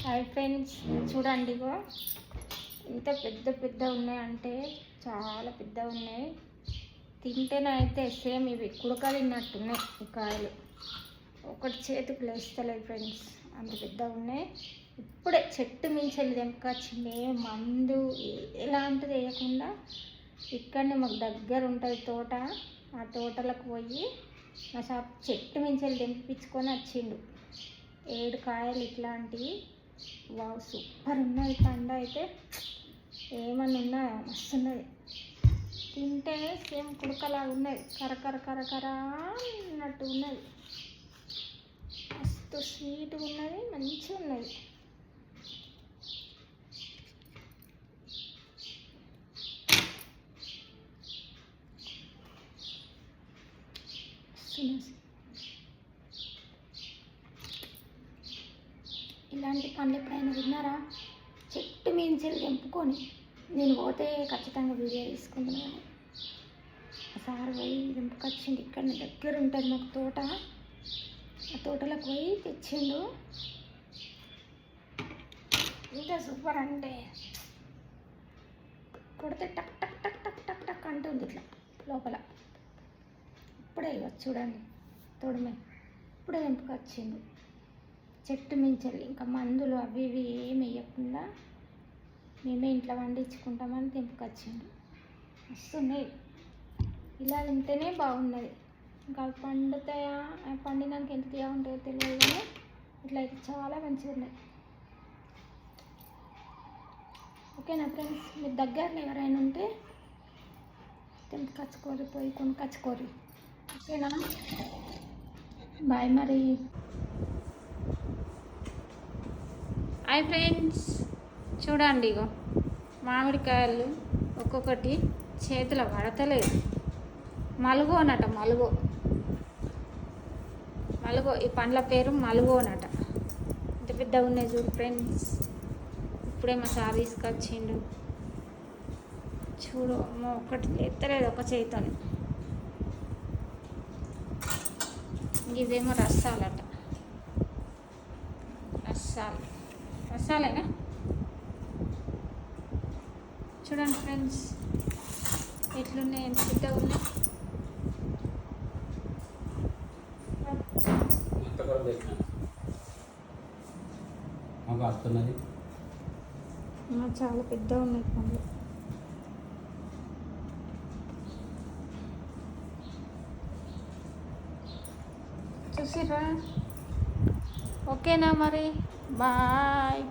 Hi friends, చూడండి ఇగో ఇంత పెద్ద పెద్ద ఉన్నాయంటే చాలా పెద్ద ఉన్నాయి. తింటేనే అయితే సేమ్ ఇవి కుడక తిన్నట్టున్నాయి. ఈ కాయలు ఒకటి చేతికి లేస్తలేదు ఫ్రెండ్స్, అంత పెద్ద ఉన్నాయి. ఇప్పుడే చెట్టు మించెల్లి తెంపుకొచ్చింది. మందు ఎలాంటిది వేయకుండా ఇక్కడనే మాకు దగ్గర ఉంటుంది తోట. ఆ తోటలకు పోయి మా షాప్ చెట్టు మించెల్లి తెంపించుకొని వచ్చిండు. 7 కాయలు ఇట్లాంటివి. వావ్, సూపర్ ఉన్నది. పండు అయితే ఏమన్నా ఉన్నాయా, మస్తు ఉన్నది. తింటే సేమ్ కుడకలాగా ఉన్నది, కరకర కరకర అన్నట్టు ఉన్నది. మస్తు స్వీట్గా ఉన్నది, మంచిగా ఉన్నది. ఇలాంటి పండ్లు ఎప్పుడైనా విన్నారా? చెట్టు మించెల్లి తెంపుకొని నేను పోతే ఖచ్చితంగా వీడియో తీసుకుంటున్నాను. సార్ పోయి తెంపుకొచ్చిండు. ఇక్కడ దగ్గర ఉంటుంది మాకు తోట. ఆ తోటలోకి పోయి తెచ్చిండు. ఇంత సూపర్ అంటే కొడితే టక్ టక్ టక్ టక్ టక్ టక్ అంటుంది ఇట్లా లోపల. ఇప్పుడే చూడండి, తోడమే ఇప్పుడే తెంపుకొచ్చిండు చెట్టు మించెల్లి. ఇంకా మందులు అవి ఇవి ఏమి వేయకుండా మేమే ఇంట్లో వండించుకుంటామని తెంపుకొచ్చిండు. వస్తున్నాయి. ఇలా తింటేనే బాగున్నది. ఇంకా అవి పండుతాయా, పండినాక ఎంత తీయగా ఉంటాయో తెలియదు, కానీ ఇట్లా అయితే చాలా మంచిగా ఉన్నాయి. ఓకేనా ఫ్రెండ్స్, మీరు దగ్గరలో ఎవరైనా ఉంటే తెంపుకొచ్చుకోరు, పోయి కొనుక్కొచ్చుకోరు. ఓకేనా, బాయ్ మరి. హాయ్ ఫ్రెండ్స్, చూడండి ఇగో మామిడికాయలు ఒక్కొక్కటి చేతిలో పడతలేదు. మలుగో అనట, మలుగో. ఈ పండ్ల పేరు మలుగో అనట. ఇంత పెద్దగా ఉన్నాయి చూడు ఫ్రెండ్స్. ఇప్పుడే మా సార్ తీసుకొచ్చిండు. చూడు అమ్మ, ఒక్కటి ఎత్తలేదు ఒక చేతిని. ఇవేమో రసాలట, రసాలేనా? చూడండి ఫ్రెండ్స్ ఎట్లున్నాయి, ఎంత పెద్దగా ఉన్నాయి. చాలా పెద్దగా ఉన్నాయి పండ్లు. చూసిరా? ఓకేనా మరి, బాయ్.